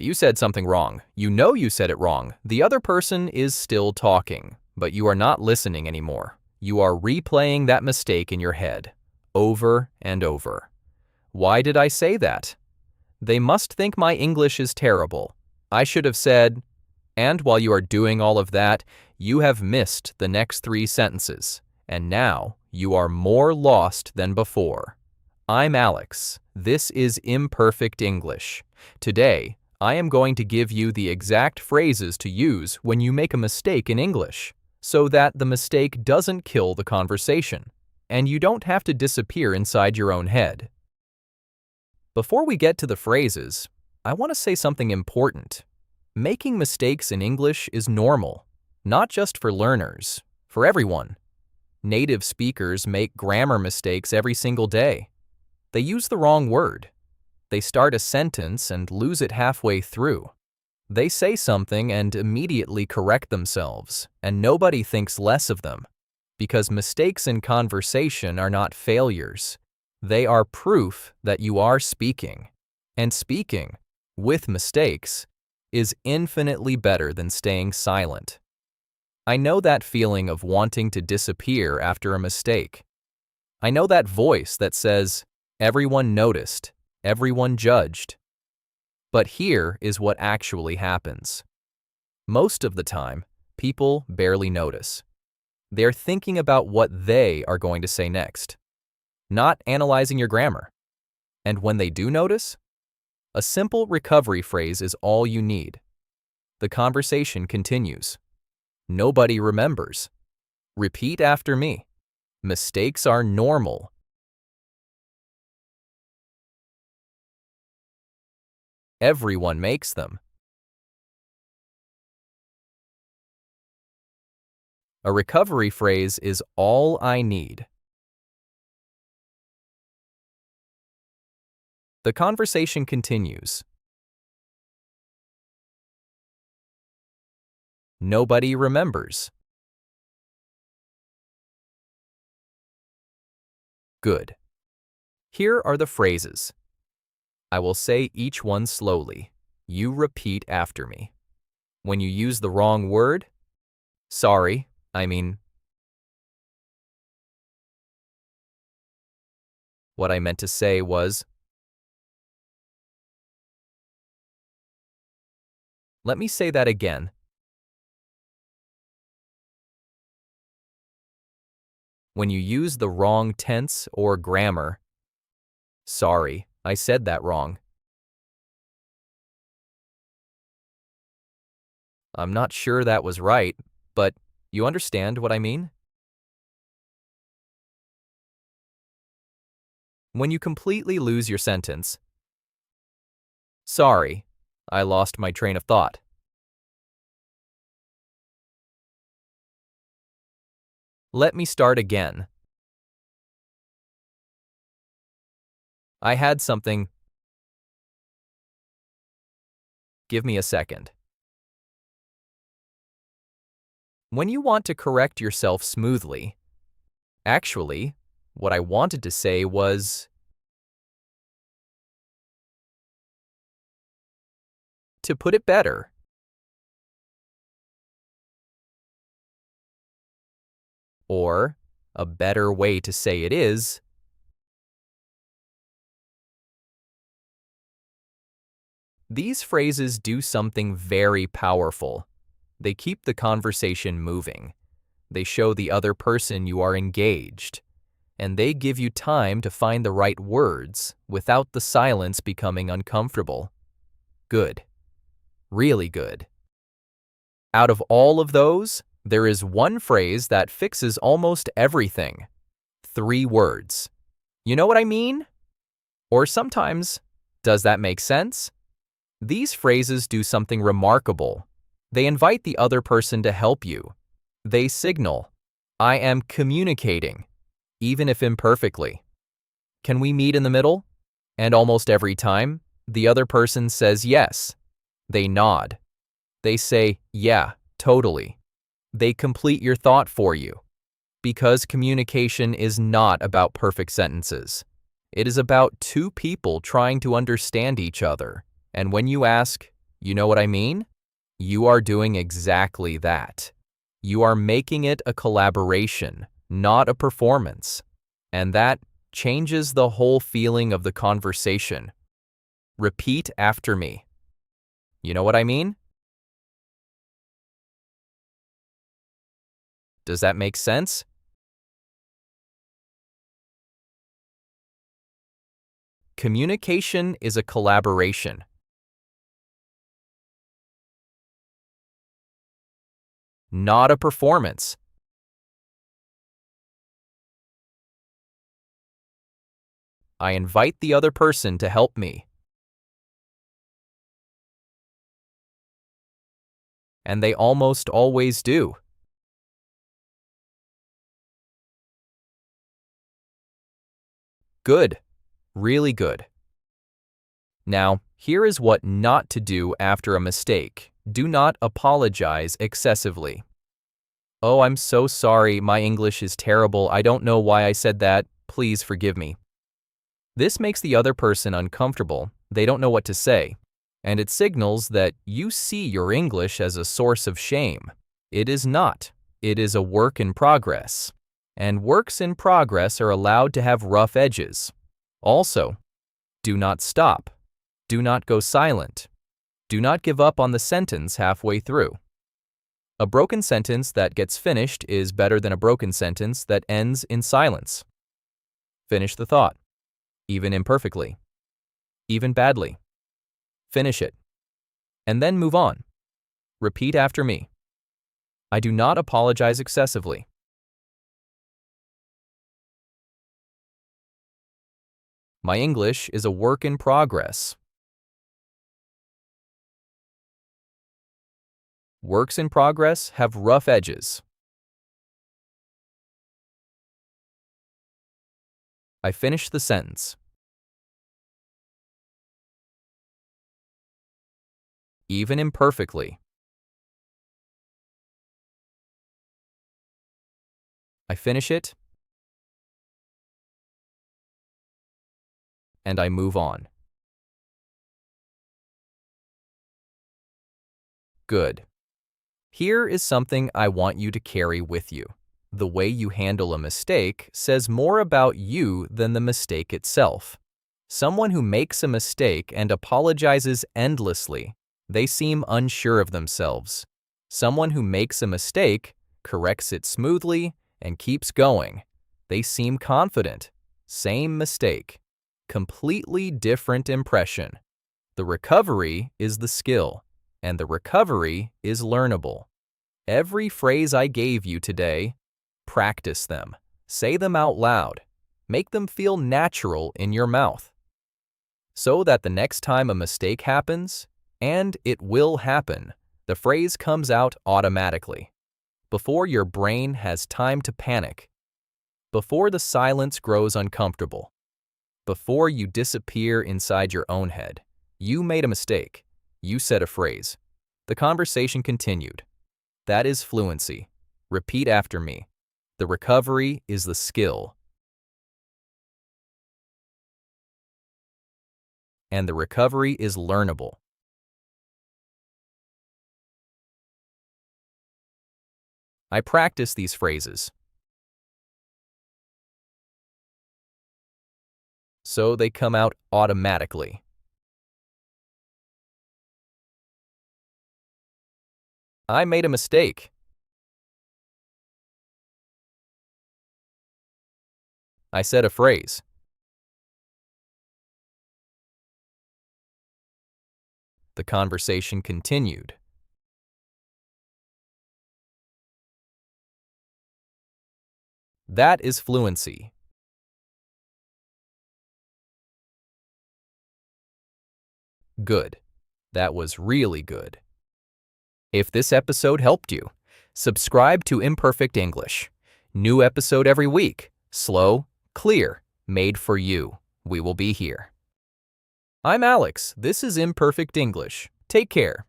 You said something wrong. You know you said it wrong. The other person is still talking, but you are not listening anymore. You are replaying that mistake in your head, over and over. Why did I say that? They must think my English is terrible. I should have said, and while you are doing all of that, you have missed the next 3 sentences, and now you are more lost than before. I'm Alex. This is Imperfect English. Today, I am going to give you the exact phrases to use when you make a mistake in English, so that the mistake doesn't kill the conversation, and you don't have to disappear inside your own head. Before we get to the phrases, I want to say something important. Making mistakes in English is normal, not just for learners, for everyone. Native speakers make grammar mistakes every single day. They use the wrong word. They start a sentence and lose it halfway through. They say something and immediately correct themselves, and nobody thinks less of them, because mistakes in conversation are not failures. They are proof that you are speaking, and speaking, with mistakes, is infinitely better than staying silent. I know that feeling of wanting to disappear after a mistake. I know that voice that says, everyone noticed, everyone judged. But here is what actually happens. Most of the time, people barely notice. They're thinking about what they are going to say next, not analyzing your grammar. And when they do notice, a simple recovery phrase is all you need. The conversation continues. Nobody remembers. Repeat after me. Mistakes are normal. Everyone makes them. A recovery phrase is all I need. The conversation continues. Nobody remembers. Good. Here are the phrases. I will say each one slowly. You repeat after me. When you use the wrong word, sorry, what I meant to say was, let me say that again. When you use the wrong tense or grammar, sorry, I said that wrong. I'm not sure that was right, but you understand what I mean? When you completely lose your sentence, sorry, I lost my train of thought. Let me start again. I had something. Give me a second. When you want to correct yourself smoothly, actually, what I wanted to say was to put it better. Or, a better way to say it is, these phrases do something very powerful. They keep the conversation moving. They show the other person you are engaged. And they give you time to find the right words without the silence becoming uncomfortable. Good. Really good. Out of all of those, there is one phrase that fixes almost everything. 3 words. You know what I mean? Or sometimes, does that make sense? These phrases do something remarkable. They invite the other person to help you. They signal, I am communicating, even if imperfectly. Can we meet in the middle? And almost every time, the other person says yes. They nod. They say, yeah, totally. They complete your thought for you. Because communication is not about perfect sentences. It is about 2 people trying to understand each other. And when you ask, You know what I mean? You are doing exactly that. You are making it a collaboration, not a performance. And that changes the whole feeling of the conversation. Repeat after me. You know what I mean? Does that make sense? Communication is a collaboration. Not a performance. I invite the other person to help me. And they almost always do. Good. Really good. Now, here is what not to do after a mistake. Do not apologize excessively. Oh, I'm so sorry. My English is terrible. I don't know why I said that. Please forgive me. This makes the other person uncomfortable. They don't know what to say. And it signals that you see your English as a source of shame. It is not. It is a work in progress. And works in progress are allowed to have rough edges. Also, do not stop. Do not go silent. Do not give up on the sentence halfway through. A broken sentence that gets finished is better than a broken sentence that ends in silence. Finish the thought, even imperfectly, even badly. Finish it, and then move on. Repeat after me. I do not apologize excessively. My English is a work in progress. Works in progress have rough edges. I finished the sentence. Even imperfectly. I finish it, and I move on. Good. Here is something I want you to carry with you. The way you handle a mistake says more about you than the mistake itself. Someone who makes a mistake and apologizes endlessly, they seem unsure of themselves. Someone who makes a mistake, corrects it smoothly, and keeps going, they seem confident. Same mistake. Completely different impression. The recovery is the skill, and the recovery is learnable. Every phrase I gave you today, practice them. Say them out loud. Make them feel natural in your mouth. So that the next time a mistake happens, and it will happen, the phrase comes out automatically. Before your brain has time to panic. Before the silence grows uncomfortable. Before you disappear inside your own head. You made a mistake. You said a phrase. The conversation continued. That is fluency. Repeat after me. The recovery is the skill. And the recovery is learnable. I practice these phrases. So they come out automatically. I made a mistake. I said a phrase. The conversation continued. That is fluency. Good. That was really good. If this episode helped you, subscribe to Imperfect English. New episode every week. Slow, clear, made for you. We will be here. I'm Alex. This is Imperfect English. Take care.